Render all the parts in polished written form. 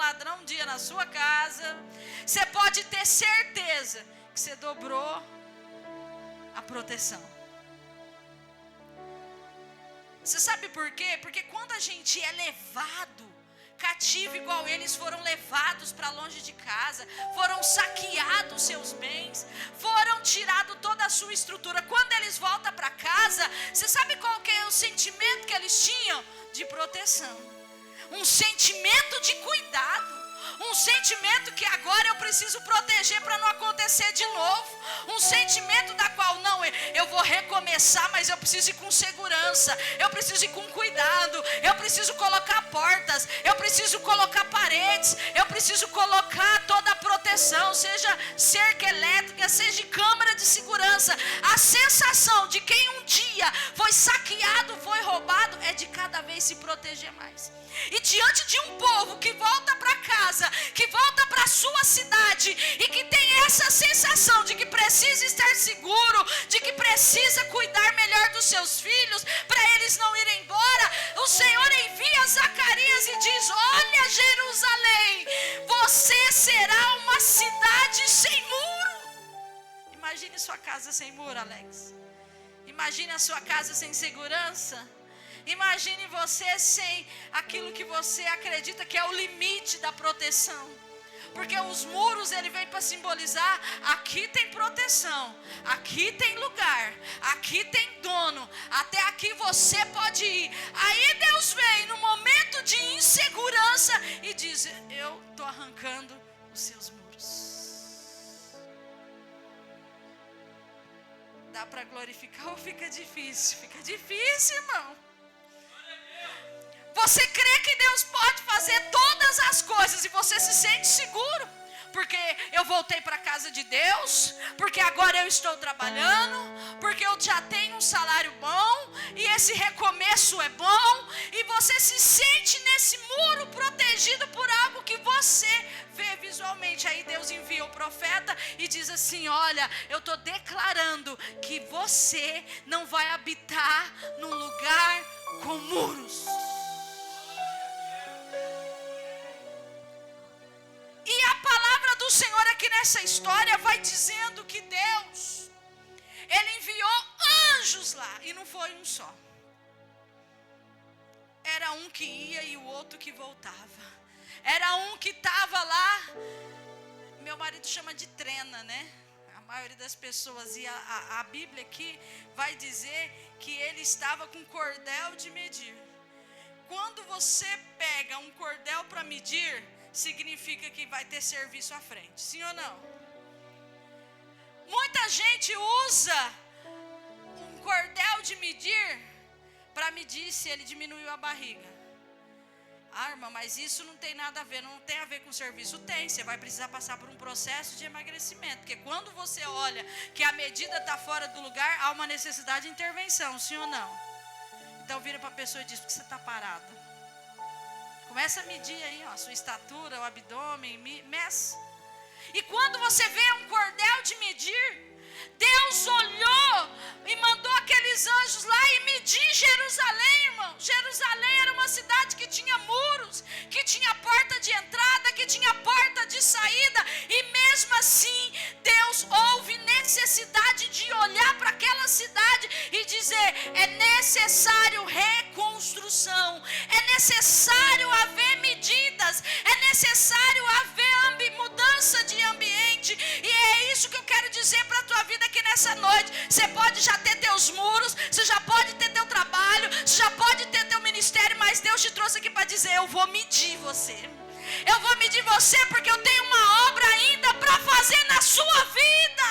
ladrão um dia na sua casa, você pode ter certeza que você dobrou a proteção. Você sabe por quê? Porque quando a gente é levado cativo igual eles foram levados para longe de casa, foram saqueados seus bens, foram tirados toda a sua estrutura. Quando eles voltam para casa, você sabe qual que é o sentimento que eles tinham? De proteção, um sentimento de cuidado, um sentimento que agora eu preciso proteger para não acontecer de novo, um sentimento da qual não, eu vou recomeçar, mas eu preciso ir com segurança, eu preciso ir com cuidado, eu preciso colocar portas, eu preciso colocar paredes, eu preciso colocar toda a proteção, seja cerca elétrica, seja câmara de segurança. A sensação de quem um dia foi saqueado, foi roubado, é de cada vez se proteger mais. E diante de um povo que volta para casa, que volta para a sua cidade e que tem essa sensação de que precisa estar seguro, de que precisa cuidar melhor dos seus filhos para eles não irem embora, o Senhor envia Zacarias e diz: olha, Jerusalém, você será uma cidade sem muro. Imagine sua casa sem muro, Alex. Imagine a sua casa sem segurança. Imagine você sem aquilo que você acredita que é o limite da proteção. Porque os muros, ele vem para simbolizar: aqui tem proteção, aqui tem lugar, aqui tem dono, até aqui você pode ir. Aí Deus vem no momento de insegurança e diz: eu estou arrancando os seus muros. Dá para glorificar ou fica difícil? Fica difícil, irmão. Você crê que Deus pode fazer todas as coisas e você se sente seguro? Porque eu voltei para a casa de Deus, porque agora eu estou trabalhando, porque eu já tenho um salário bom, e esse recomeço é bom, e você se sente nesse muro protegido por algo que você vê visualmente. Aí Deus envia o profeta e diz assim: olha, eu estou declarando que você não vai habitar num lugar com muros. E a palavra do Senhor aqui nessa história vai dizendo que Deus, Ele enviou anjos lá, e não foi um só. Era um que ia e o outro que voltava. Era um que estava lá, meu marido chama de trena, né? A maioria das pessoas, e a Bíblia aqui vai dizer que ele estava com cordel de medir. Quando você pega um cordel para medir, significa que vai ter serviço à frente, sim ou não? Muita gente usa um cordel de medir para medir se ele diminuiu a barriga. Ah, irmã, mas isso não tem nada a ver, não tem a ver com serviço. Tem, você vai precisar passar por um processo de emagrecimento, porque quando você olha que a medida está fora do lugar, há uma necessidade de intervenção, sim ou não? Então vira para a pessoa e diz: por que você está parada? Começa a medir aí, ó, a sua estatura, o abdômen, meça. E quando você vê um cordel de medir, Deus olhou e mandou aqueles anjos lá e medir Jerusalém, irmão. Jerusalém era uma cidade que tinha muros, que tinha porta de entrada, que tinha porta de saída. E mesmo assim, Deus houve necessidade de olhar para aquela cidade e dizer: é necessário reconstrução, é necessário haver medidas, é necessário haver mudança de ambiente. E é isso que eu quero dizer para a tua vida aqui nessa noite. Você pode já ter teus muros, você já pode ter teu trabalho, você já pode ter teu ministério, mas Deus te trouxe aqui para dizer: eu vou medir você. Eu vou medir você porque eu tenho uma obra ainda para fazer na sua vida.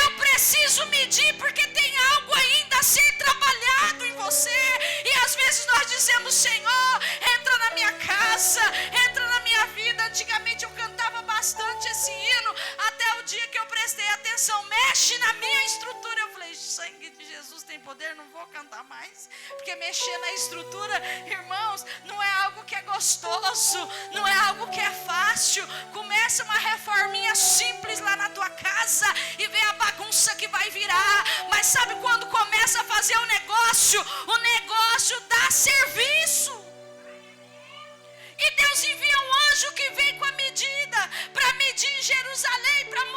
Eu preciso medir porque tem algo ainda a ser trabalhado em você. E às vezes nós dizemos: Senhor, entra na minha casa, entra na minha vida. Antigamente eu cantava bastante esse hino, até o dia que eu prestei atenção: mexe na minha estrutura. Eu falei: sangue de Jesus tem poder, não vou cantar mais. Porque mexer na estrutura, irmãos, não é algo que é gostoso, não é algo que é fácil. Começa uma reforminha simples lá na tua casa e vê a bagunça que vai virar. Mas sabe quando começa a fazer o negócio dá serviço. E Deus envia um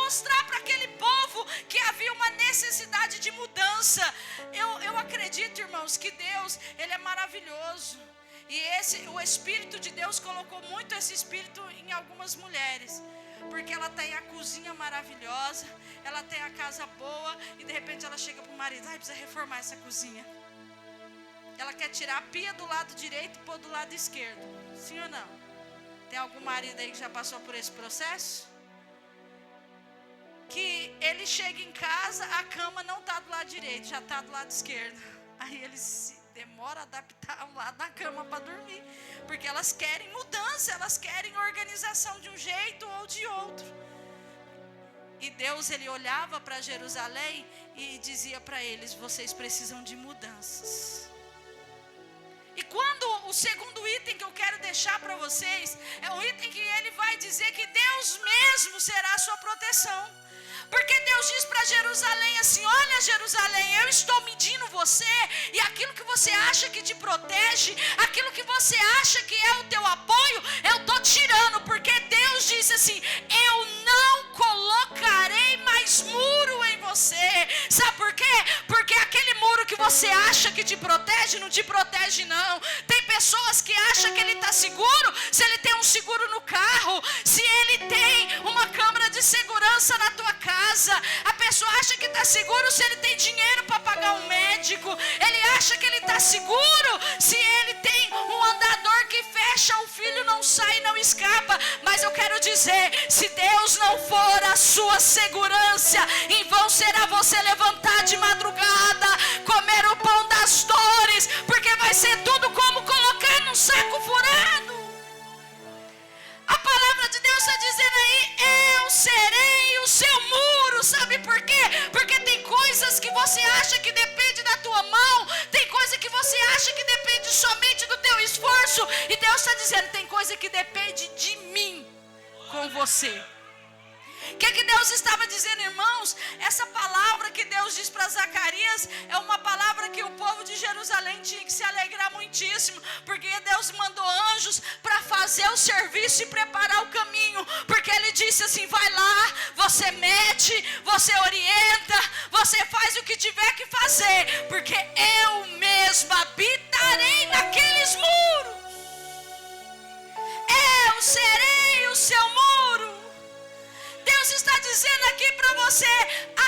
mostrar para aquele povo que havia uma necessidade de mudança. Eu acredito, irmãos, que Deus, Ele é maravilhoso. E o Espírito de Deus colocou muito esse Espírito em algumas mulheres. Porque ela tem a cozinha maravilhosa, ela tem a casa boa, e de repente ela chega para o marido: ai, precisa reformar essa cozinha. Ela quer tirar a pia do lado direito e pôr do lado esquerdo. Sim ou não? Tem algum marido aí que já passou por esse processo? Que ele chega em casa, a cama não está do lado direito, já está do lado esquerdo. Aí ele demora a adaptar o lado da cama para dormir. Porque elas querem mudança, elas querem organização de um jeito ou de outro. E Deus, Ele olhava para Jerusalém e dizia para eles: vocês precisam de mudanças. E quando o segundo item que eu quero deixar para vocês é um item que Ele vai dizer que Deus mesmo será a sua proteção. Porque Deus diz para Jerusalém assim: olha, Jerusalém, eu estou medindo você, e aquilo que você acha que te protege, aquilo que você acha que é o teu apoio, eu estou tirando. Porque Deus disse assim: eu não colocarei mais muro em você. Sabe por quê? Porque aquele muro que você acha que te protege, não te protege não. Tem pessoas que acham que ele está seguro se ele tem um seguro no carro, se ele tem uma câmera de segurança na tua casa. A pessoa acha que está seguro se ele tem dinheiro para pagar um médico. Ele acha que ele está seguro se ele tem um andador que fecha, o filho não sai e não escapa. Mas eu quero dizer, se Deus não for a sua segurança, em vão será você levantar de madrugada, comer o pão das dores, porque vai ser tudo como colocar num saco furado. A palavra de Deus está dizendo aí: eu serei o seu muro. Sabe por quê? Porque tem coisas que você acha que depende da tua mão, tem coisa que você acha que depende somente do teu esforço, e Deus está dizendo: tem coisa que depende de mim com você. O que Deus estava dizendo, irmãos? Essa palavra que Deus diz para Zacarias é uma palavra que o povo de Jerusalém tinha que se alegrar muitíssimo, porque Deus mandou anjos para fazer o serviço e preparar o caminho. Porque Ele disse assim: vai lá, você mete, você orienta, você faz o que tiver que fazer, porque eu mesmo habitarei naqueles muros. Eu serei o seu muro. Deus está dizendo aqui para você: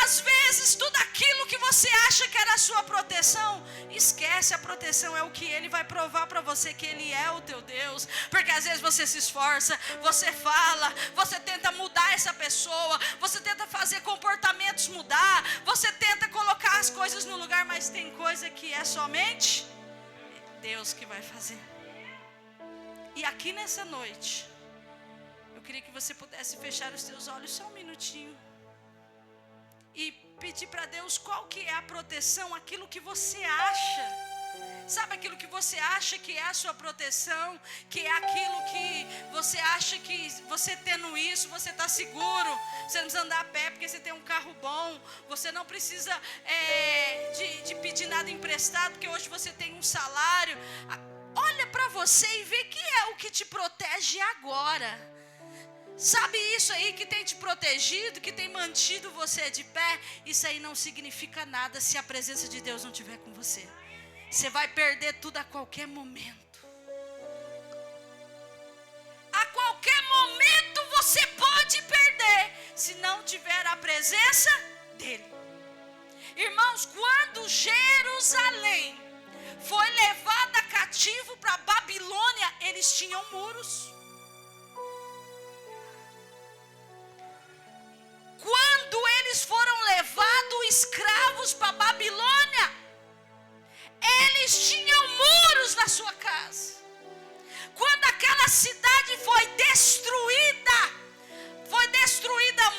às vezes tudo aquilo que você acha que era a sua proteção, esquece. A proteção é o que Ele vai provar para você que Ele é o teu Deus. Porque às vezes você se esforça, você fala, você tenta mudar essa pessoa, você tenta fazer comportamentos mudar, você tenta colocar as coisas no lugar, mas tem coisa que é somente Deus que vai fazer. E aqui nessa noite, eu queria que você pudesse fechar os seus olhos só um minutinho e pedir para Deus qual que é a proteção, aquilo que você acha. Sabe aquilo que você acha que é a sua proteção, que é aquilo que você acha que você tendo isso, você está seguro. Você não precisa andar a pé porque você tem um carro bom. Você não precisa de pedir nada emprestado, porque hoje você tem um salário. Olha para você e vê que é o que te protege agora. Sabe isso aí que tem te protegido, que tem mantido você de pé? Isso aí não significa nada se a presença de Deus não estiver com você. Você vai perder tudo a qualquer momento. A qualquer momento você pode perder, se não tiver a presença dEle. Irmãos, quando Jerusalém foi levada cativo para Babilônia, eles tinham muros. Quando eles foram levados escravos para Babilônia, eles tinham muros na sua casa. Quando aquela cidade foi destruída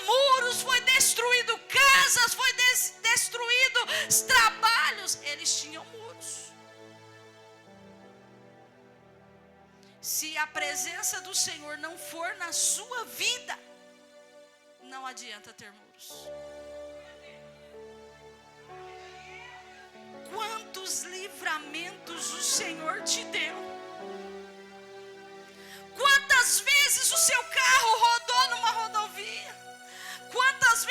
muros, foi destruído casas, foi destruído trabalhos, eles tinham muros. Se a presença do Senhor não for na sua vida, não adianta ter muros. Quantos livramentos o Senhor te deu? Quantas vezes o seu carro rodou numa rodovia? Quantas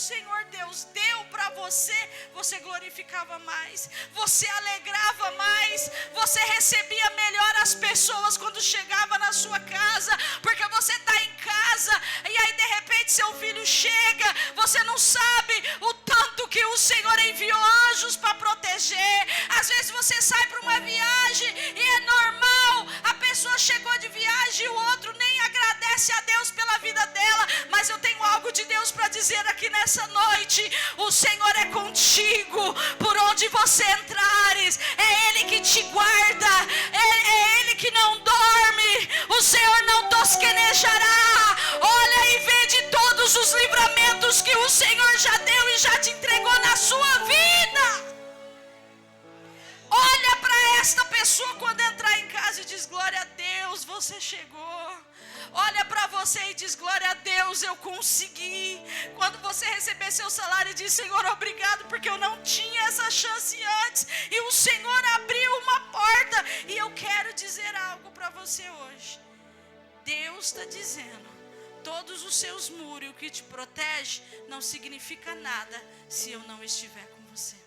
Senhor Deus deu para você, você glorificava mais, você alegrava mais, você recebia melhor as pessoas quando chegava na sua casa, porque você está em casa, e aí de repente seu filho chega, você não sabe o tanto que o Senhor enviou anjos para proteger. Às vezes você sai para uma viagem e é normal, a pessoa chegou de viagem e o outro nem agradece a Deus pela vida dela, mas eu tenho algo de Deus para dizer aqui nessa noite: o Senhor é contigo, por onde você entrares, é Ele que te guarda, é Ele que não dorme, o Senhor não tosquenejará. Olha e vê de todos os livramentos que o Senhor já deu e já te entregou na sua vida. Olha para esta pessoa quando entrar em casa e diz: glória a Deus, você chegou. Olha para você e diz: glória a Deus, eu consegui. Quando você receber seu salário, diz: Senhor, obrigado, porque eu não tinha essa chance antes, e o Senhor abriu uma porta. E eu quero dizer algo para você hoje. Deus está dizendo: todos os seus muros, o que te protege, não significa nada se eu não estiver com você.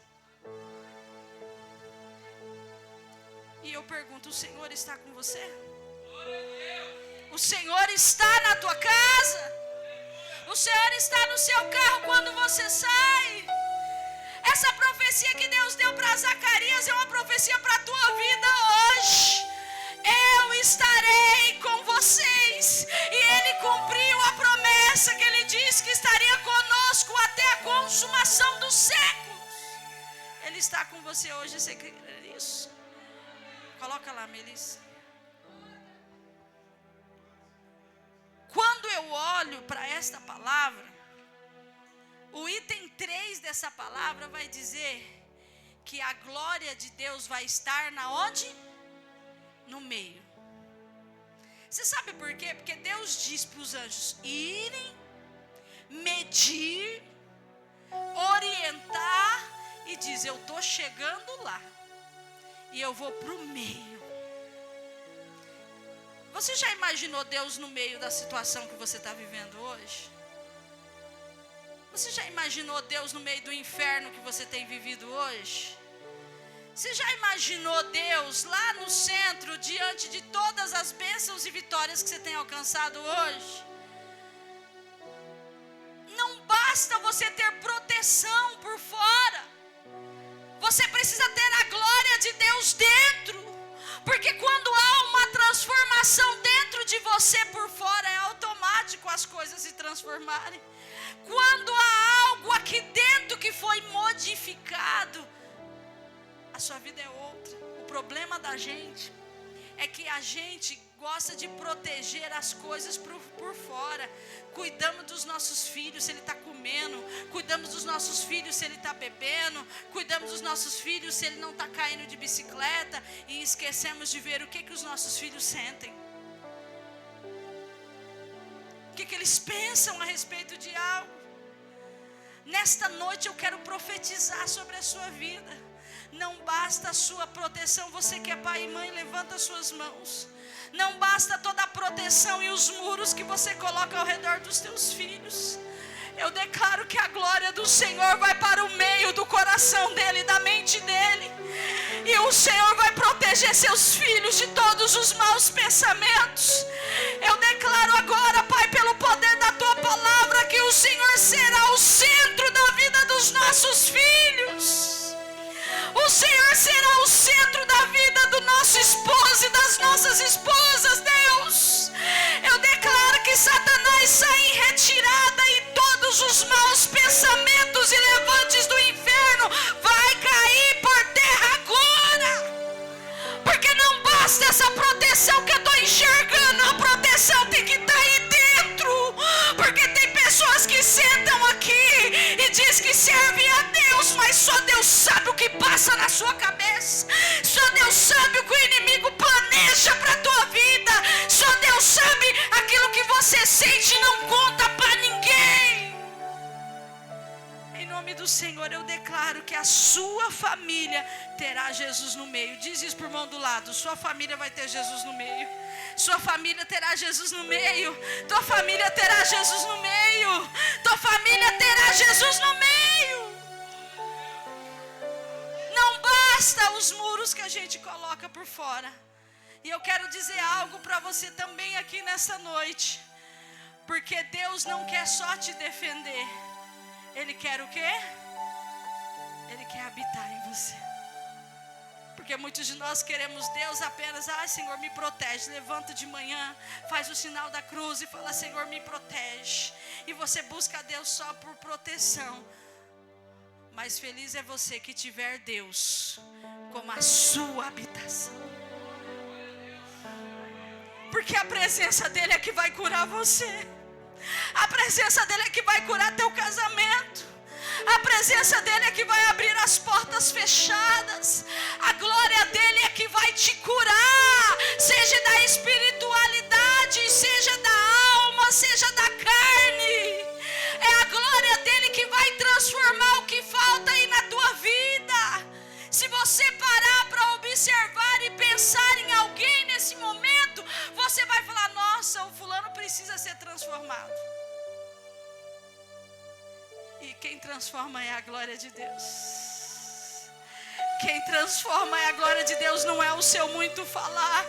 E eu pergunto: o Senhor está com você? O Senhor está na tua casa? O Senhor está no seu carro quando você sai? Essa profecia que Deus deu para Zacarias é uma profecia para a tua vida hoje. Eu estarei com vocês. E Ele cumpriu a promessa que Ele disse que estaria conosco até a consumação dos séculos. Ele está com você hoje, você crê nisso? Coloca lá, Melissa. Quando eu olho para esta palavra, o item 3 dessa palavra vai dizer que a glória de Deus vai estar na onde? No meio. Você sabe por quê? Porque Deus diz para os anjos irem, medir, orientar, e diz: eu estou chegando lá, e eu vou para o meio. Você já imaginou Deus no meio da situação que você está vivendo hoje? Você já imaginou Deus no meio do inferno que você tem vivido hoje? Você já imaginou Deus lá no centro, diante de todas as bênçãos e vitórias que você tem alcançado hoje? Não basta você ter proteção por fora, você precisa ter a glória de Deus dentro. Porque quando há uma transformação dentro de você, por fora é automático as coisas se transformarem. Quando há algo aqui dentro que foi modificado, a sua vida é outra. O problema da gente é que a gente gosta de proteger as coisas por fora. Cuidamos dos nossos filhos se ele está comendo, cuidamos dos nossos filhos se ele está bebendo, cuidamos dos nossos filhos se ele não está caindo de bicicleta, e esquecemos de ver o que os nossos filhos sentem, o que eles pensam a respeito de algo. Nesta noite eu quero profetizar sobre a sua vida. Não basta a sua proteção. Você que é pai e mãe, levanta as suas mãos. Não basta toda a proteção e os muros que você coloca ao redor dos teus filhos. Eu declaro que a glória do Senhor vai para o meio do coração dele, da mente dele. E o Senhor vai proteger seus filhos de todos os maus pensamentos. Eu declaro agora, Pai, pelo poder da tua palavra, que o Senhor será o centro da vida dos nossos filhos. O Senhor será o centro da vida do nosso esposo e das nossas esposas, Deus. Eu declaro que Satanás sai em retirada e todos os maus pensamentos e levantes do inferno vai cair por terra agora. Porque não basta essa proteção que eu estou enxergando, a proteção tem que estar aí dentro. Porque tem pessoas que sentam aqui e diz que servem a Deus, mas só Deus sabe o que passa na sua cabeça. Só Deus sabe o que o inimigo planeja para a tua vida. Só Deus sabe aquilo que você sente e não conta para ninguém. Em nome do do Senhor, eu declaro que a sua família terá Jesus no meio. Diz isso para o irmão do lado: sua família vai ter Jesus no meio. Sua família terá Jesus no meio. Tua família terá Jesus no meio. Tua família terá Jesus no meio. Não basta os muros que a gente coloca por fora. E eu quero dizer algo para você também aqui nessa noite. Porque Deus não quer só te defender. Ele quer o quê? Ele quer habitar em você. Porque muitos de nós queremos Deus apenas: Senhor, me protege. Levanta de manhã, faz o sinal da cruz e fala: Senhor, me protege. E você busca Deus só por proteção. Mas feliz é você que tiver Deus como a sua habitação. Porque a presença dele é que vai curar você. A presença dele é que vai curar teu casamento. A presença dele é que vai abrir as portas fechadas. A glória dele é que vai te curar, seja da espiritualidade, seja da alma, seja da carne. É a glória dele que vai transformar o que falta aí na tua vida. Se você parar para observar e pensar em alguém nesse momento, você vai falar: nossa, o fulano precisa ser transformado. E quem transforma é a glória de Deus. Quem transforma é a glória de Deus, não é o seu muito falar.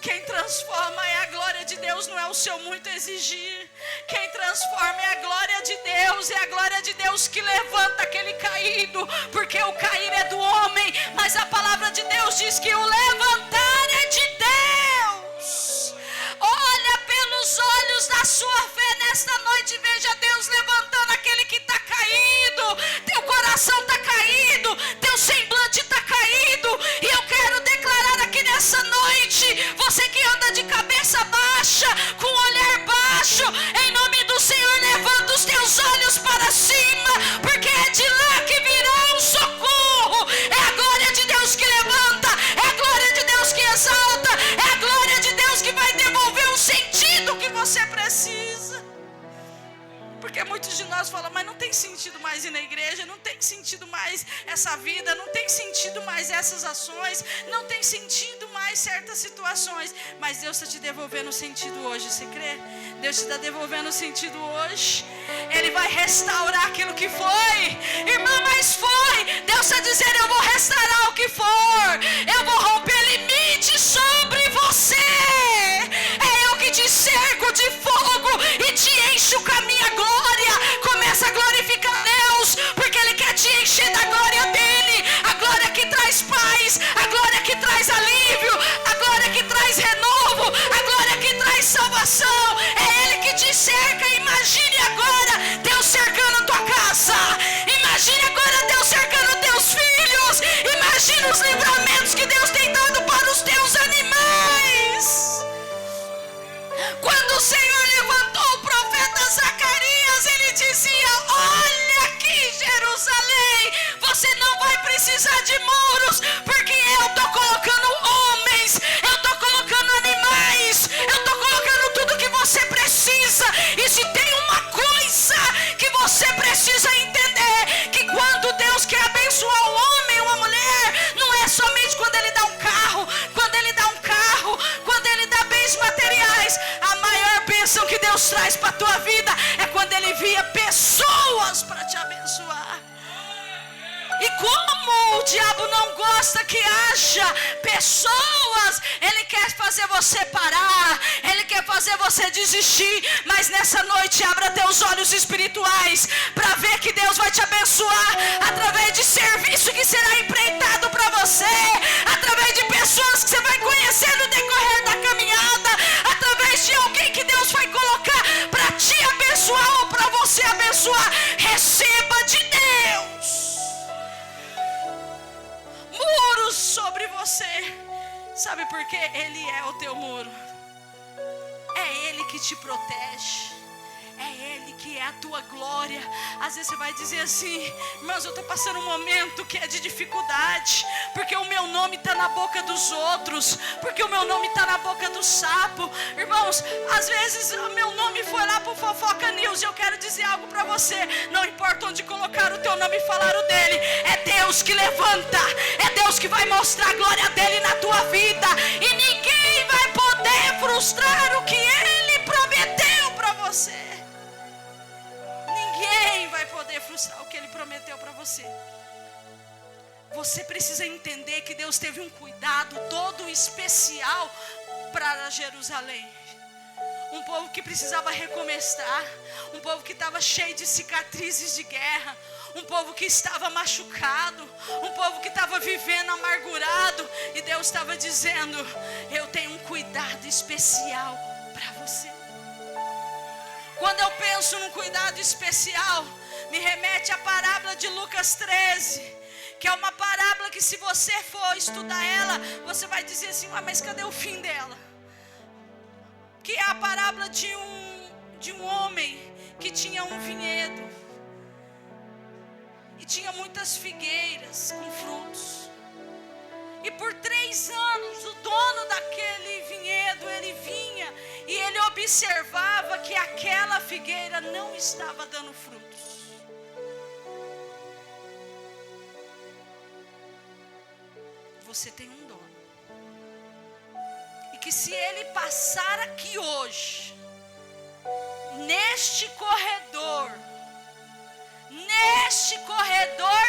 Quem transforma é a glória de Deus, não é o seu muito exigir. Quem transforma é a glória de Deus, é a glória de Deus que levanta aquele caído. Porque o cair é do homem, mas a palavra de Deus diz que o levantar é de Deus. Olha pelos olhos da sua fé nesta noite, veja Deus levantando aquele que está caído. Teu coração está caído, teu semblante está caído. E eu quero declarar aqui nessa noite: você que anda de cabeça baixa, com olhar baixo, em nome do Senhor, levanta os teus olhos para cima, porque é de lá que virá o socorro. É a glória de Deus que levanta, é a glória de Deus que exalta, é a glória de Deus que vai devolver o sentido que você precisa. Porque muitos de nós falam: mas não tem sentido mais ir na igreja, não tem sentido mais essa vida, não tem sentido mais essas ações, não tem sentido mais certas situações. Mas Deus está te devolvendo o sentido hoje, você crê? Deus te está devolvendo o sentido hoje. Ele vai restaurar aquilo que foi. Irmã, mas foi. Deus está dizendo: eu vou restaurar o que for. Eu vou romper limites sobre você. É eu que te cerco de fogo e te encho com a minha glória. Começa a glorificar Deus, porque Ele quer te encher da glória dEle. A glória que traz paz, a glória que traz alívio, a glória que traz renovo, a glória que traz salvação. É Ele que te cerca. Imagine agora Deus cercando tua casa. Imagine agora Deus cercando teus filhos. Imagine os livramentos que Deus tem dado para os teus animais. Quando o Senhor levantou o profeta Zacarias, ele dizia: olha aqui, Jerusalém, você não vai precisar de muros, porque eu estou colocando homens, eu estou colocando animais, eu estou colocando tudo que você precisa. E se tem uma coisa que você precisa entender, que quando Deus quer abençoar o homem ou a mulher, não é somente quando Ele dá um carro, quando Ele dá quando Ele dá bens materiais. A maior bênção que Deus traz para a tua vida é quando Ele envia pessoas para te abençoar. E como o diabo não gosta que haja pessoas, ele quer fazer você parar, ele quer fazer você desistir. Mas nessa noite abra teus olhos espirituais para ver que Deus vai te abençoar através de serviço que será empreitado para você, através de pessoas que você vai conhecer no decorrer da caminhada, através de alguém que Deus vai colocar para te abençoar ou para você abençoar. Receba de Deus muros sobre você. Sabe por quê? Ele é o teu muro. É Ele que te protege. É Ele que é a tua glória. Às vezes você vai dizer assim: irmãos, eu estou passando um momento que é de dificuldade, porque o meu nome está na boca dos outros, porque o meu nome está na boca do sapo. Irmãos, às vezes o meu nome foi lá para o Fofoca News. E eu quero dizer algo para você: não importa onde colocar o teu nome e falar o dele, é Deus que levanta, é Deus que vai mostrar a glória dele na tua vida. E ninguém vai poder frustrar o que ele prometeu para você. Ninguém vai poder frustrar o que ele prometeu para você. Você precisa entender que Deus teve um cuidado todo especial para Jerusalém. Um povo que precisava recomeçar, um povo que estava cheio de cicatrizes de guerra, um povo que estava machucado, um povo que estava vivendo amargurado, e Deus estava dizendo: eu tenho um cuidado especial para você. Quando eu penso num cuidado especial, me remete à parábola de Lucas 13, que é uma parábola que, se você for estudar ela, você vai dizer assim: mas cadê o fim dela? Que é a parábola de um homem que tinha um vinhedo e tinha muitas figueiras com frutos. E por 3 anos o dono daquele vinhedo, ele vinha e ele observava que aquela figueira não estava dando frutos. Você tem um dono, e que se ele passar aqui hoje, neste corredor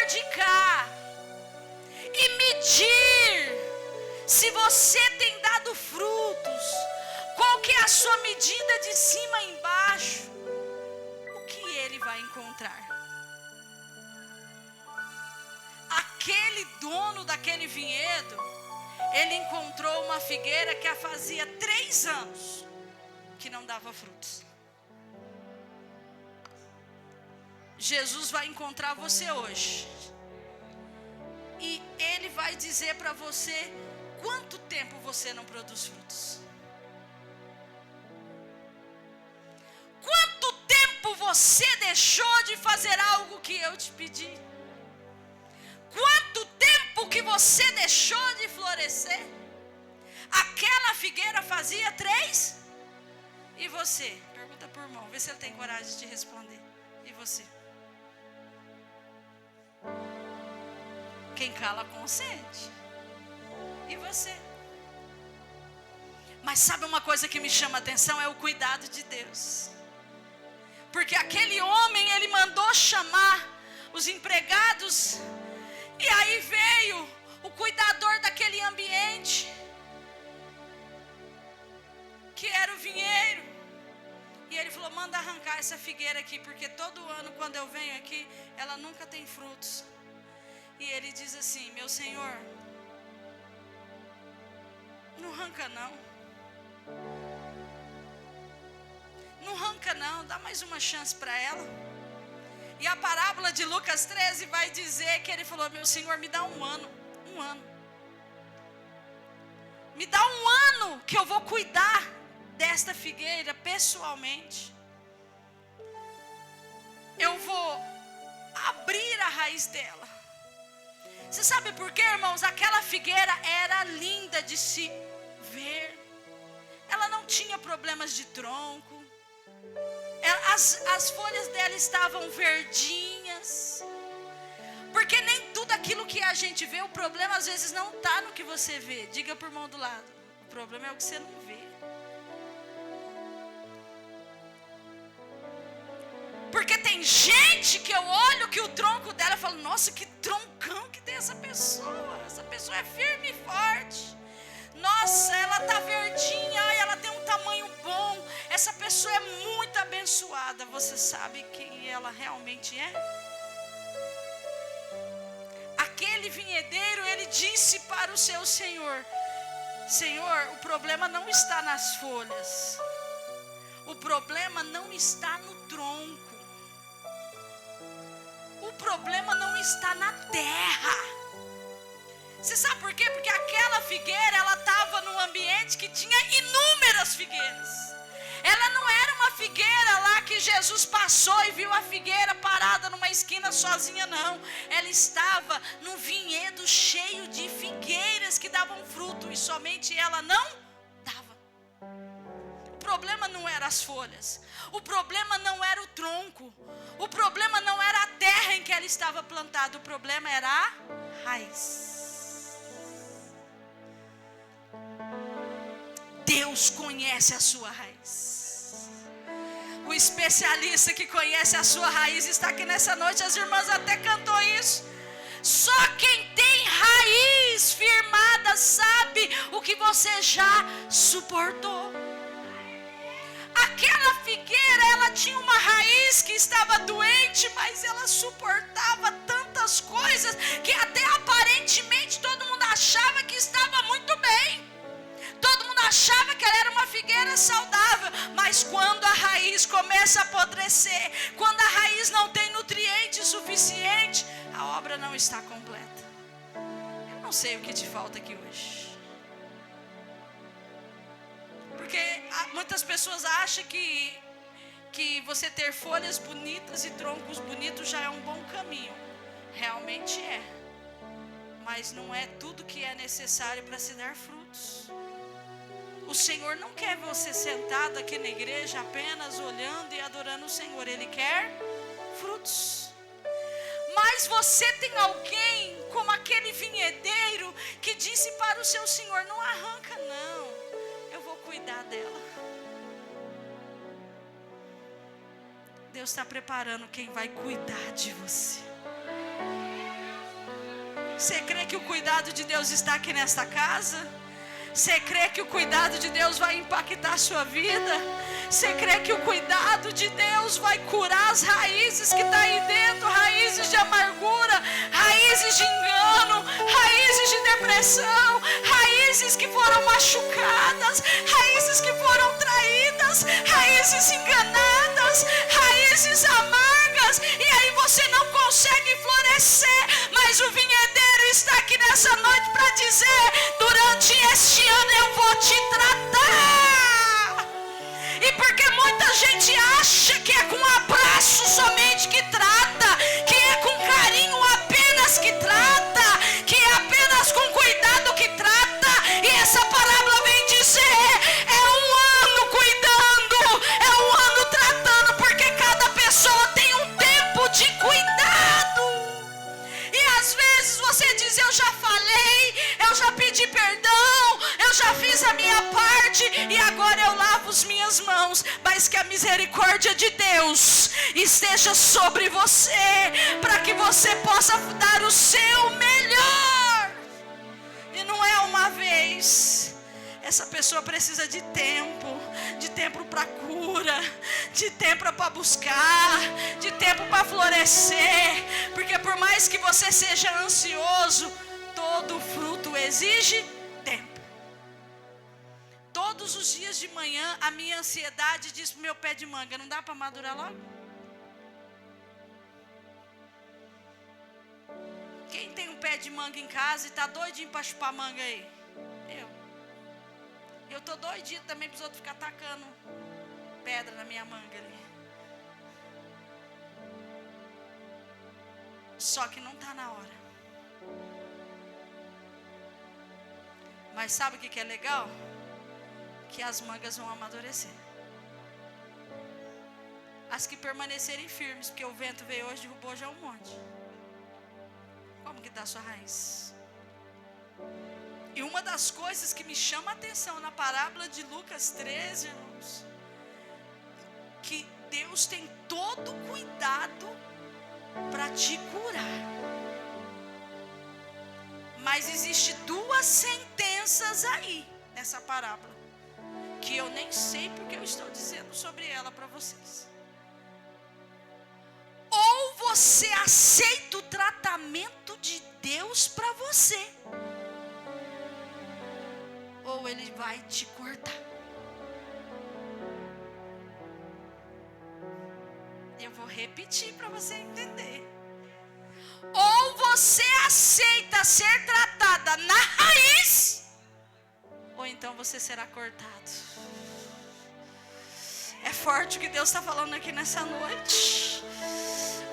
de cá, e medir se você tem dado frutos, qual que é a sua medida de cima a embaixo, o que ele vai encontrar? Aquele dono daquele vinhedo, ele encontrou uma figueira que fazia 3 anos que não dava frutos. Jesus vai encontrar você hoje, e ele vai dizer para você quanto tempo você não produz frutos. Quanto tempo você deixou de fazer algo que eu te pedi? Quanto tempo que você deixou de florescer? Aquela figueira fazia 3. E você? Pergunta por irmão, vê se ele tem coragem de responder. E você? Quem cala consente. E você? Mas sabe uma coisa que me chama a atenção? É o cuidado de Deus. Porque aquele homem, ele mandou chamar os empregados, e aí veio o cuidador daquele ambiente, que era o vinheiro, e ele falou: manda arrancar essa figueira aqui, porque todo ano quando eu venho aqui, ela nunca tem frutos. E ele diz assim: meu senhor, não arranca não, não arranca não, dá mais uma chance para ela. E a parábola de Lucas 13 vai dizer que ele falou: meu senhor, me dá um ano, me dá um ano que eu vou cuidar desta figueira pessoalmente. Eu vou abrir a raiz dela. Você sabe por quê, irmãos? Aquela figueira era linda de se ver, ela não tinha problemas de tronco, as folhas dela estavam verdinhas. Porque nem tudo aquilo que a gente vê, o problema às vezes não está no que você vê. Diga para o irmão do lado: o problema é o que você não vê. Porque tem gente que eu olho que o tronco dela, eu falo: nossa, que troncão que tem essa pessoa. Essa pessoa é firme e forte. Nossa, ela está verdinha, ela tem um tamanho bom. Essa pessoa é muito abençoada. Você sabe quem ela realmente é? Aquele vinhedeiro, ele disse para o seu senhor: Senhor, o problema não está nas folhas, o problema não está no tronco, o problema não está na terra. Você sabe por quê? Porque aquela figueira, ela estava num ambiente que tinha inúmeras figueiras. Ela não era uma figueira lá que Jesus passou e viu a figueira parada numa esquina sozinha, não. Ela estava num vinhedo cheio de figueiras que davam fruto, e somente ela não dava. O problema não era as folhas, o problema não era o tronco, o problema não era a terra em que ela estava plantada, o problema era a raiz. Deus conhece a sua raiz. O especialista que conhece a sua raiz está aqui nessa noite. As irmãs até cantou isso. Só quem tem raiz firmada sabe o que você já suportou. Aquela figueira, ela tinha uma raiz que estava doente, mas ela suportava tantas coisas que até aparentemente todo mundo achava que estava muito bem. Todo mundo achava que ela era uma figueira saudável, mas quando a raiz começa a apodrecer, quando a raiz não tem nutriente suficiente, a obra não está completa. Eu não sei o que te falta aqui hoje. Porque muitas pessoas acham que você ter folhas bonitas e troncos bonitos já é um bom caminho. Realmente é. Mas não é tudo que é necessário para se dar frutos. O Senhor não quer você sentado aqui na igreja apenas olhando e adorando o Senhor. Ele quer frutos. Mas você tem alguém como aquele vinhedeiro que disse para o seu Senhor: não arranca não, eu vou cuidar dela. Deus está preparando quem vai cuidar de você. Você crê que o cuidado de Deus está aqui nesta casa? Você crê que o cuidado de Deus vai impactar a sua vida? Você crê que o cuidado de Deus vai curar as raízes que estão aí dentro? Raízes de amargura, raízes de engano, raízes de depressão, raízes que foram machucadas, raízes que foram traídas, raízes enganadas, raízes amargas, e aí você não consegue florescer. Mas o vinhedeiro está aqui nessa noite para dizer: durante este ano eu vou te tratar. E porque muita gente acha que é com abraço somente que trata, que é com carinho apenas que trata, que é apenas com cuidado que trata. E essa parábola vem dizer: é um ano cuidando, é um ano tratando, porque cada pessoa tem um tempo de cuidado. E às vezes você diz: eu já falei, eu já pedi perdão, eu já fiz a minha parte e agora eu lavo as minhas mãos. Mas que a misericórdia de Deus esteja sobre você, para que você possa dar o seu melhor. E não é uma vez. Essa pessoa precisa de tempo para cura, de tempo para buscar, de tempo para florescer. Porque por mais que você seja ansioso, todo fruto exige tempo. Todos os dias de manhã a minha ansiedade diz pro meu pé de manga: não dá para madurar logo? Quem tem um pé de manga em casa e está doidinho para chupar manga aí? Eu estou doidinho também para os outros ficar tacando pedra na minha manga ali. Só que não está na hora. Mas sabe o que é legal? Que as mangas vão amadurecer. As que permanecerem firmes, porque o vento veio hoje e derrubou já um monte. Como que está a sua raiz? E uma das coisas que me chama a atenção na parábola de Lucas 13, irmãos, que Deus tem todo cuidado para te curar. Mas existe duas sentenças aí nessa parábola, que eu nem sei porque eu estou dizendo sobre ela para vocês. Ou você aceita o tratamento de Deus para você, ou Ele vai te cortar. Eu vou repetir para você entender. Ou você aceita ser tratada na raiz, ou então você será cortado. É forte o que Deus está falando aqui nessa noite.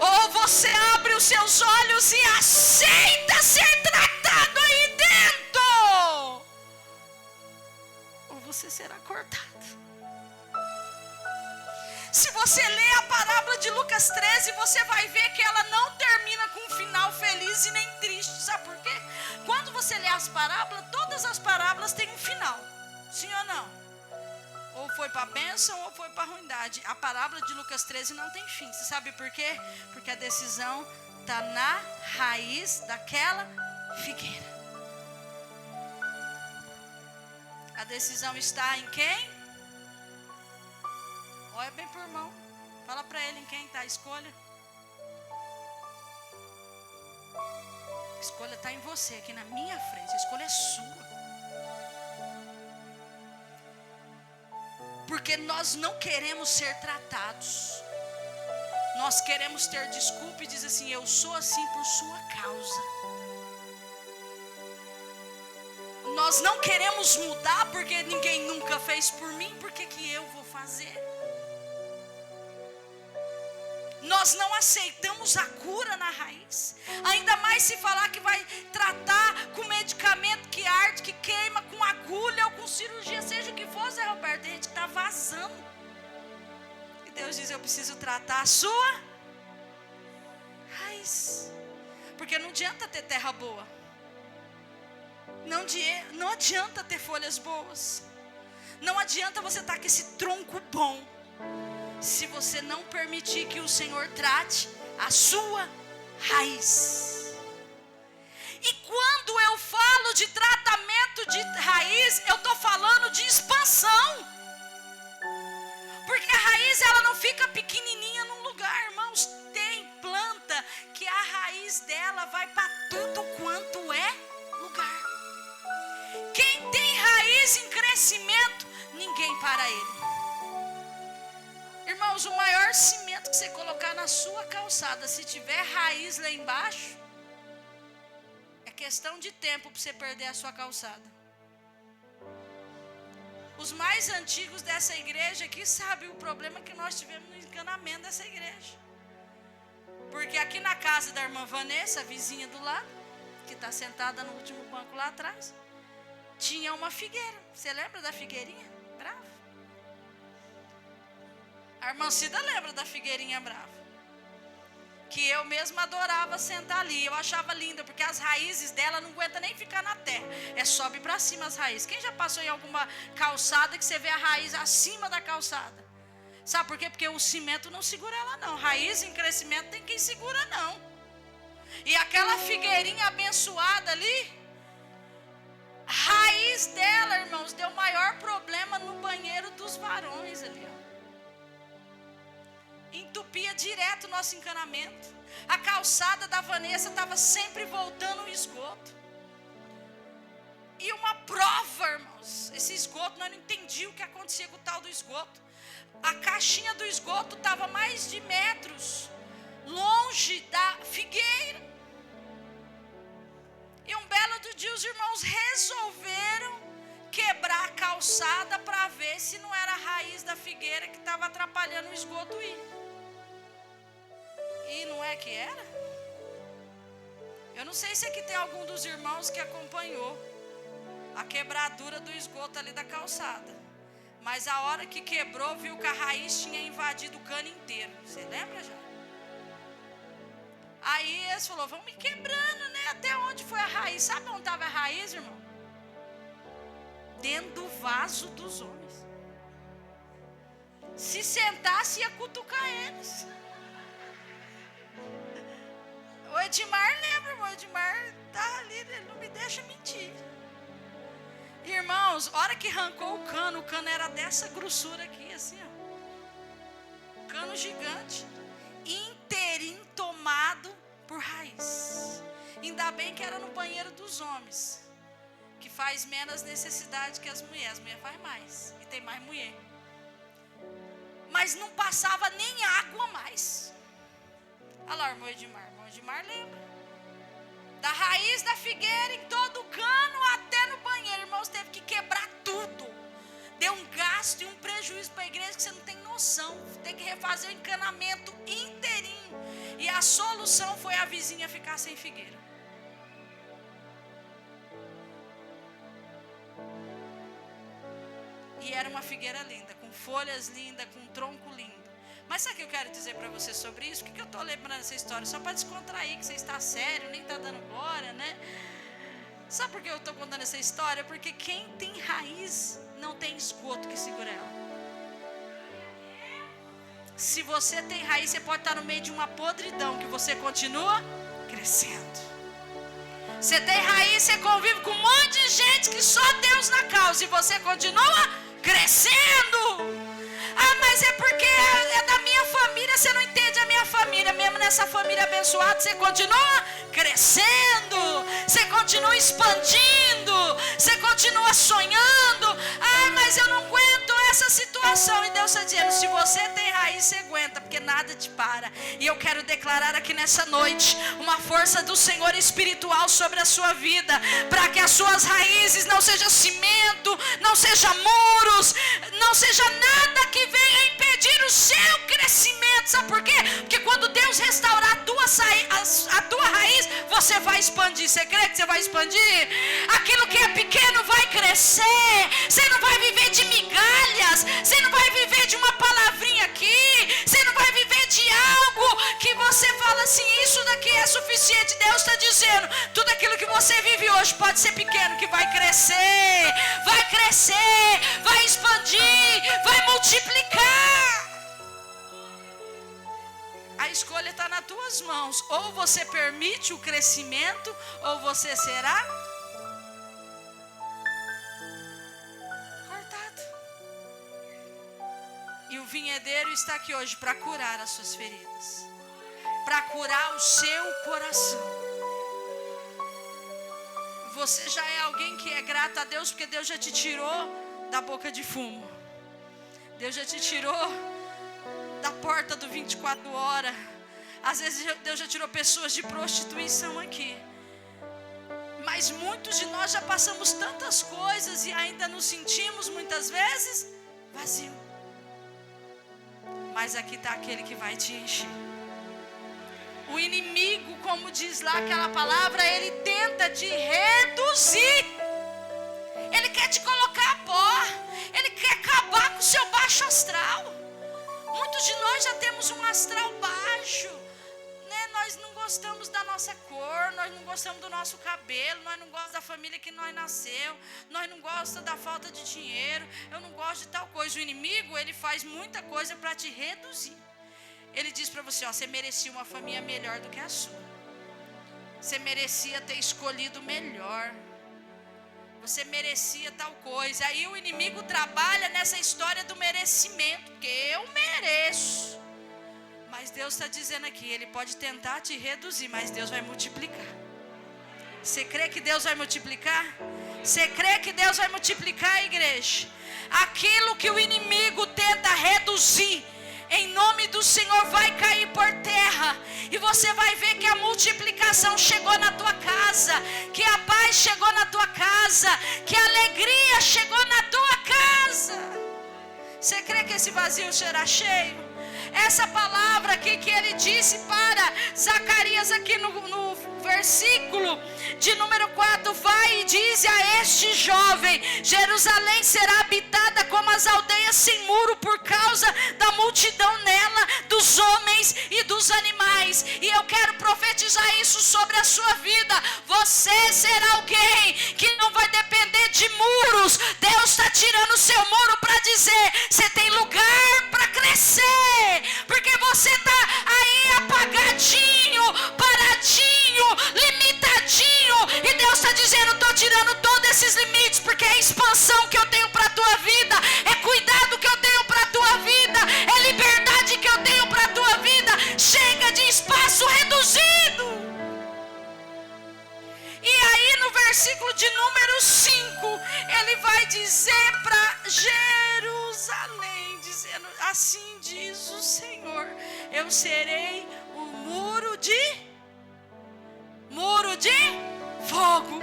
Ou você abre os seus olhos e aceita ser tratado aí dentro, ou você será cortado. Se você ler a parábola de Lucas 13, você vai ver que ela não termina com um final feliz e nem triste. Sabe por quê? Quando você lê as parábolas, todas as parábolas têm um final. Sim ou não? Ou foi para a bênção ou foi para a ruindade. A parábola de Lucas 13 não tem fim. Você sabe por quê? Porque a decisão está na raiz daquela figueira. A decisão está em quem? Olha bem por mão. Fala para ele em quem está a escolha. A escolha está em você, aqui na minha frente. A escolha é sua. Porque nós não queremos ser tratados. Nós queremos ter desculpa e dizer assim: eu sou assim por sua causa. Nós não queremos mudar porque ninguém nunca fez por mim. Por que eu vou fazer? Nós não aceitamos a cura na raiz. Ainda mais se falar que vai tratar com medicamento que arde, que queima, com agulha ou com cirurgia, seja o que for, Zé Roberto, a gente está vazando. E Deus diz: eu preciso tratar a sua raiz. Porque não adianta ter terra boa. Não adianta ter folhas boas. Não adianta você estar com esse tronco bom, se você não permitir que o Senhor trate a sua raiz. E quando eu falo de tratamento de raiz, eu estou falando de expansão. Porque a raiz, ela não fica pequenininha num lugar, irmãos. Tem planta que a raiz dela vai para tudo quanto é lugar. Quem tem raiz em crescimento, ninguém para ele. Irmãos, o maior cimento que você colocar na sua calçada, se tiver raiz lá embaixo, é questão de tempo para você perder a sua calçada. Os mais antigos dessa igreja aqui sabem o problema que nós tivemos no encanamento dessa igreja. Porque aqui na casa da irmã Vanessa, a vizinha do lado, que está sentada no último banco lá atrás, tinha uma figueira. Você lembra da figueirinha? Brava. A irmã Cida lembra da figueirinha brava, que eu mesma adorava sentar ali. Eu achava linda, porque as raízes dela não aguentam nem ficar na terra, sobe para cima as raízes. Quem já passou em alguma calçada que você vê a raiz acima da calçada? Sabe por quê? Porque o cimento não segura ela não. Raiz em crescimento tem quem segura não. E aquela figueirinha abençoada ali, a raiz dela, irmãos, deu maior problema no banheiro dos varões ali, ó. Entupia direto o nosso encanamento. A calçada da Vanessa estava sempre voltando o esgoto. E uma prova, irmãos, esse esgoto, nós não entendíamos o que acontecia com o tal do esgoto. A caixinha do esgoto estava mais de metros longe da figueira. E um belo do dia os irmãos resolveram quebrar a calçada para ver se não era a raiz da figueira que estava atrapalhando o esgoto ir. E não é que era? Eu não sei se aqui tem algum dos irmãos que acompanhou a quebradura do esgoto ali da calçada. Mas a hora que quebrou, viu que a raiz tinha invadido o cano inteiro. Você lembra já? Aí eles falaram: vamos me quebrando, né? Até onde foi a raiz? Sabe onde estava a raiz, irmão? Dentro do vaso dos homens. Se sentasse, ia cutucar eles. O Edmar lembra, o Edmar tá ali, ele não me deixa mentir. Irmãos, hora que arrancou o cano era dessa grossura aqui, assim, ó. Cano gigante, inteirinho tomado por raiz. Ainda bem que era no banheiro dos homens, que faz menos necessidade que as mulheres faz mais, e tem mais mulher. Mas não passava nem água mais. Olha lá o irmão Edmar lembra. Da raiz da figueira em todo o cano até no banheiro. Irmãos, teve que quebrar tudo. Deu um gasto e um prejuízo prejuízo para a igreja que você não tem noção. Tem que refazer o encanamento inteirinho. E a solução foi a vizinha ficar sem figueira. E era uma figueira linda, com folhas lindas, com um tronco lindo. Mas sabe o que eu quero dizer para você sobre isso? Por que eu estou lembrando essa história? Só para descontrair, que você está sério, nem está dando glória, né? Sabe por que eu estou contando essa história? Porque quem tem raiz não tem esgoto que segura ela. Se você tem raiz, você pode estar no meio de uma podridão que você continua crescendo. Você tem raiz, você convive com um monte de gente que só Deus na causa e você continua crescendo. Ah, mas é porque é da minha família, você não entende a minha família. Mesmo nessa família abençoada, você continua crescendo, você continua expandindo, você continua sonhando. Ah, mas eu não aguento essa situação. E Deus está dizendo, se você tem raiz, você aguenta, porque nada te para. E eu quero declarar aqui nessa noite uma força do Senhor espiritual sobre a sua vida, para que as suas raízes não sejam cimento, não sejam muros, não seja nada que venha impedir o seu crescimento. Sabe por quê? Porque quando Deus restaurar a tua raiz, você vai expandir. Você crê que você vai expandir? Aquilo que é pequeno vai crescer. Você não vai viver de migalhas, você não vai viver de uma palavrinha aqui, você não vai viver de algo que você fala assim, isso daqui é suficiente. Deus está dizendo, tudo aquilo que você vive hoje pode ser pequeno, que vai crescer, vai expandir, vai multiplicar. A escolha está nas tuas mãos. Ou você permite o crescimento, ou você será cortado. E o vinhedeiro está aqui hoje para curar as suas feridas, para curar o seu coração. Você já é alguém que é grato a Deus, porque Deus já te tirou da boca de fumo. Deus já te tirou da porta do 24 horas. Às vezes Deus já tirou pessoas de prostituição aqui. Mas muitos de nós já passamos tantas coisas e ainda nos sentimos muitas vezes vazio. Mas aqui está aquele que vai te encher. O inimigo, como diz lá aquela palavra, ele tenta te reduzir. Ele quer te colocar a pó. Ele quer acabar com o seu baixo astral. Muitos de nós já temos um astral baixo, né? Nós não gostamos da nossa cor, nós não gostamos do nosso cabelo, nós não gostamos da família que nós nasceu, nós não gostamos da falta de dinheiro, eu não gosto de tal coisa. O inimigo, ele faz muita coisa para te reduzir. Ele diz para você, ó, você merecia uma família melhor do que a sua. Você merecia ter escolhido melhor. Você merecia tal coisa. Aí o inimigo trabalha nessa história do merecimento, porque eu mereço. Mas Deus está dizendo aqui, ele pode tentar te reduzir, mas Deus vai multiplicar. Você crê que Deus vai multiplicar? Você crê que Deus vai multiplicar, igreja? Aquilo que o inimigo tenta reduzir, em nome do Senhor vai cair por terra. E você vai ver que a multiplicação chegou na tua casa, que a paz chegou na tua casa, que a alegria chegou na tua casa. Você crê que esse vazio será cheio? Essa palavra aqui que ele disse para Zacarias aqui no versículo de número 4, vai e diz a este jovem, Jerusalém será habitada como as aldeias sem muro, por causa da multidão nela, dos homens e dos animais. E eu quero profetizar isso sobre a sua vida. Você será alguém que não vai depender de muros. Deus está tirando o seu muro para dizer, você tem lugar para crescer, porque você está aí apagadinho, paradinho, limitadinho, e Deus está dizendo, estou tirando todos esses limites, porque é expansão que eu tenho para a tua vida, é cuidado que eu tenho para a tua vida, é liberdade que eu tenho para a tua vida. Chega de espaço reduzido. E aí no versículo de número 5, ele vai dizer para Jerusalém, dizendo, assim diz o Senhor, eu serei um muro de fogo.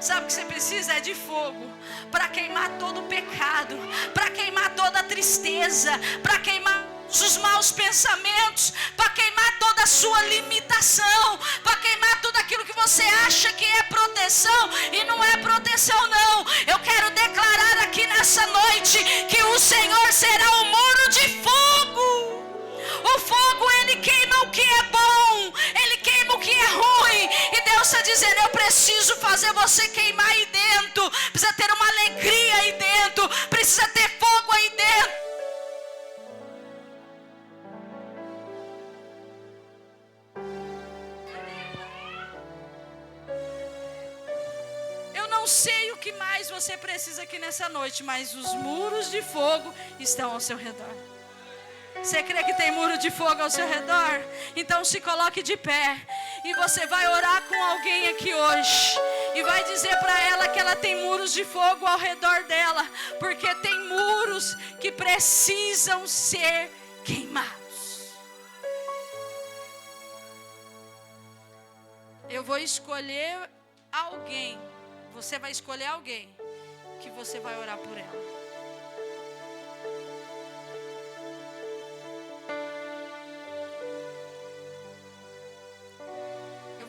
Sabe o que você precisa? É de fogo, para queimar todo o pecado, para queimar toda a tristeza, para queimar os maus pensamentos, para queimar toda a sua limitação, para queimar tudo aquilo que você acha que é proteção e não é proteção não. Eu quero declarar aqui nessa noite que o Senhor será um muro de fogo. O fogo, ele queima o que é bom, ele queima o que é ruim, e Deus está dizendo: eu preciso fazer você queimar aí dentro, precisa ter uma alegria aí dentro, precisa ter fogo aí dentro. Eu não sei o que mais você precisa aqui nessa noite, mas os muros de fogo estão ao seu redor. Você crê que tem muro de fogo ao seu redor? Então se coloque de pé e você vai orar com alguém aqui hoje e vai dizer para ela que ela tem muros de fogo ao redor dela, porque tem muros que precisam ser queimados. Eu vou escolher alguém, você vai escolher alguém que você vai orar por ela.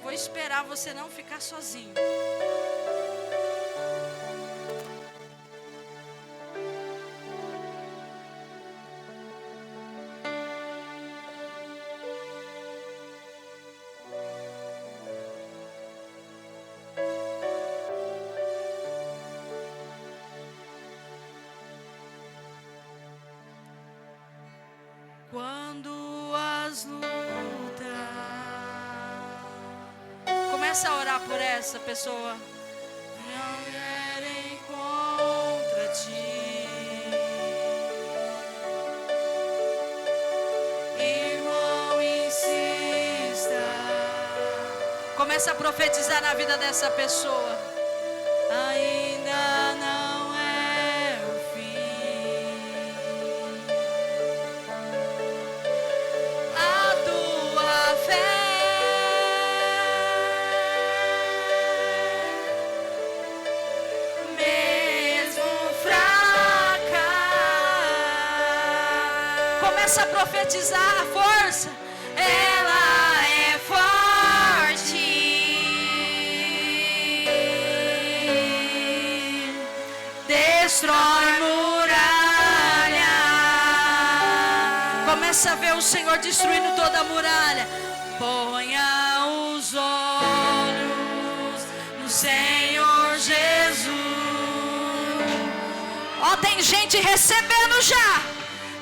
Vou esperar você não ficar sozinho. Quando as lutas, começa a orar por essa pessoa. Não querem contra ti, irmão, insista. Começa a profetizar na vida dessa pessoa. Ainda não é o fim. A tua fé a profetizar a força. Ela é forte, destrói muralha. Começa a ver o Senhor destruindo toda a muralha. Ponha os olhos no Senhor Jesus. Ó, tem gente recebendo já.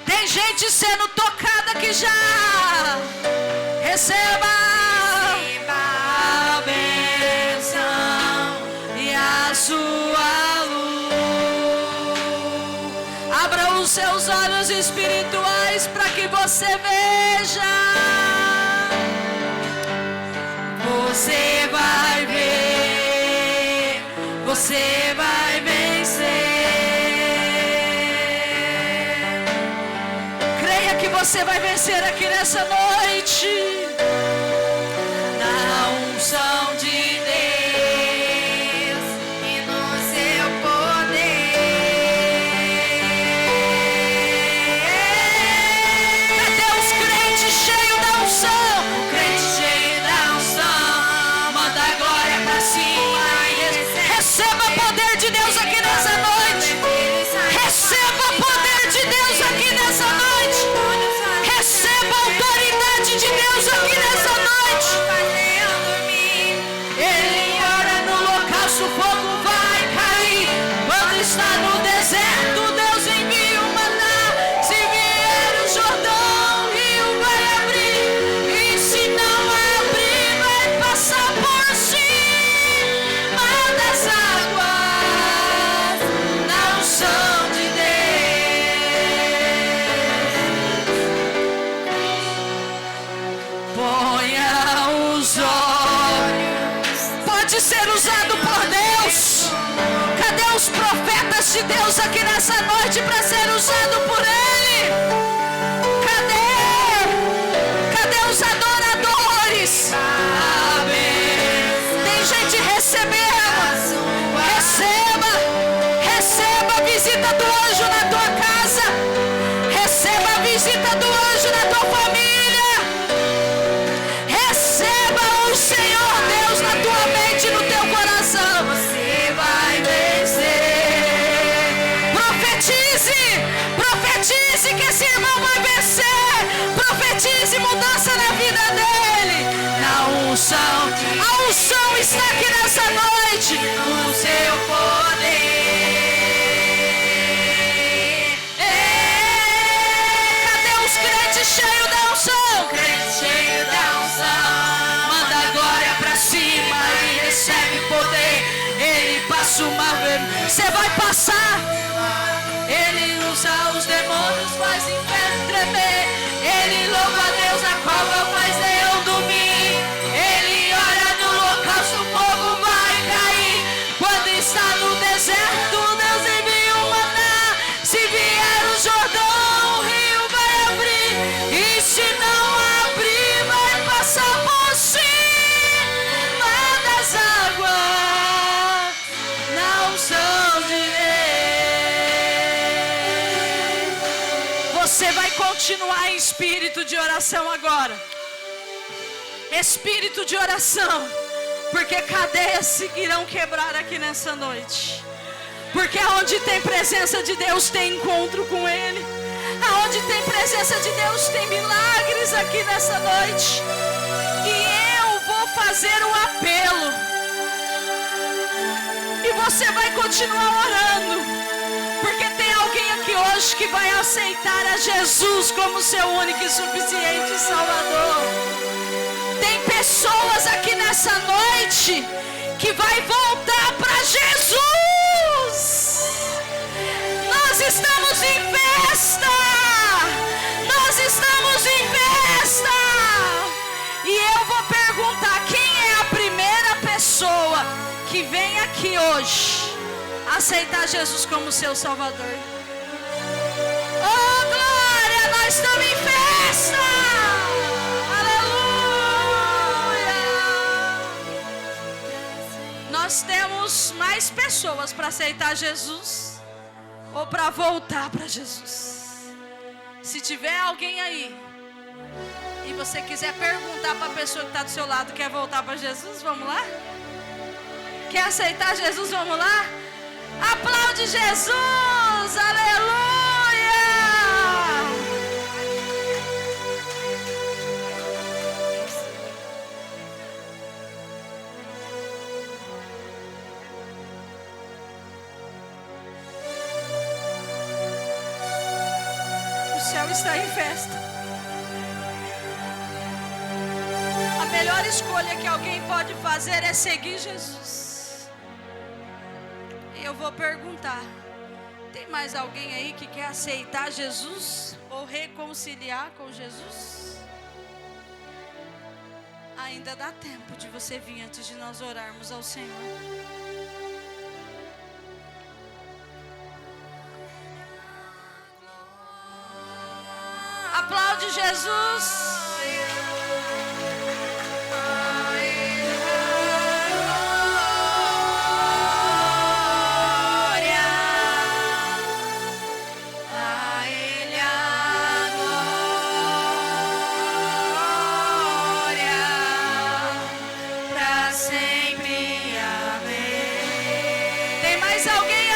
Tem gente sendo tocada aqui já. Receba a bênção e a sua luz. Abra os seus olhos espirituais para que você veja. Você vai ver, você vai vencer. Você vai vencer aqui nessa noite. Na unção de Deus e no seu poder. Cadê os crentes cheios da unção? O crente cheio da unção manda a glória pra cima. Receba o poder de Deus aqui nessa noite. Receba o poder de Deus aqui nessa noite. Receba a autoridade de Deus aqui nessa noite. Ele ora no local, o fogo vai cair. Quando está no deserto, Deus envia o maná. Se vier o Jordão, o rio vai abrir. E se não abrir, vai passar por cima das águas. Na unção de ser usado por Deus. Cadê os profetas de Deus aqui nessa noite para ser usado por Ele? Cadê os adoradores? Tem gente recebendo. Receba a visita do anjo na tua casa. visita do anjo na tua família. Receba o Senhor Deus na tua mente e no teu coração. Você vai vencer. Profetize, profetize que esse irmão vai vencer. Profetize mudança na vida dele. Na unção, a unção está aqui nessa noite. O seu poder. Cadê os crentes cheios da unção? Crente cheio da unção. Manda a glória pra cima e recebe poder. Ele passa uma vez. Você vai passar. Ele usa os demônios, faz inferno tremer. Ele louva a Deus, a cova faz leão dormir. Ele ora no local, o fogo vai cair. Quando está no deserto, Deus envia um maná. Se vier o Jordão, o rio vai abrir. E se não abrir, vai passar por cima das águas. Na unção de Deus. Você vai continuar em espírito de oração agora. Espírito de oração. Porque cadeias seguirão quebrar aqui nessa noite. Porque aonde tem presença de Deus tem encontro com Ele. Aonde tem presença de Deus tem milagres aqui nessa noite. E eu vou fazer um apelo. E você vai continuar orando. Porque tem alguém aqui hoje que vai aceitar a Jesus como seu único e suficiente Salvador. Tem pessoas aqui nessa noite que vai voltar para Jesus. Nós estamos em festa. Nós estamos em festa. E eu vou perguntar: quem é a primeira pessoa que vem aqui hoje aceitar Jesus como seu Salvador? Oh, glória! Nós estamos em festa. Nós temos mais pessoas para aceitar Jesus ou para voltar para Jesus. Se tiver alguém aí e você quiser perguntar para a pessoa que está do seu lado, quer voltar para Jesus? Vamos lá? Quer aceitar Jesus? Vamos lá? Aplaude Jesus! Aleluia! O céu está em festa. A melhor escolha que alguém pode fazer é seguir Jesus. E eu vou perguntar: tem mais alguém aí que quer aceitar Jesus ou reconciliar com Jesus? Ainda dá tempo de você vir antes de nós orarmos ao Senhor. Aplaude Jesus. Tem mais alguém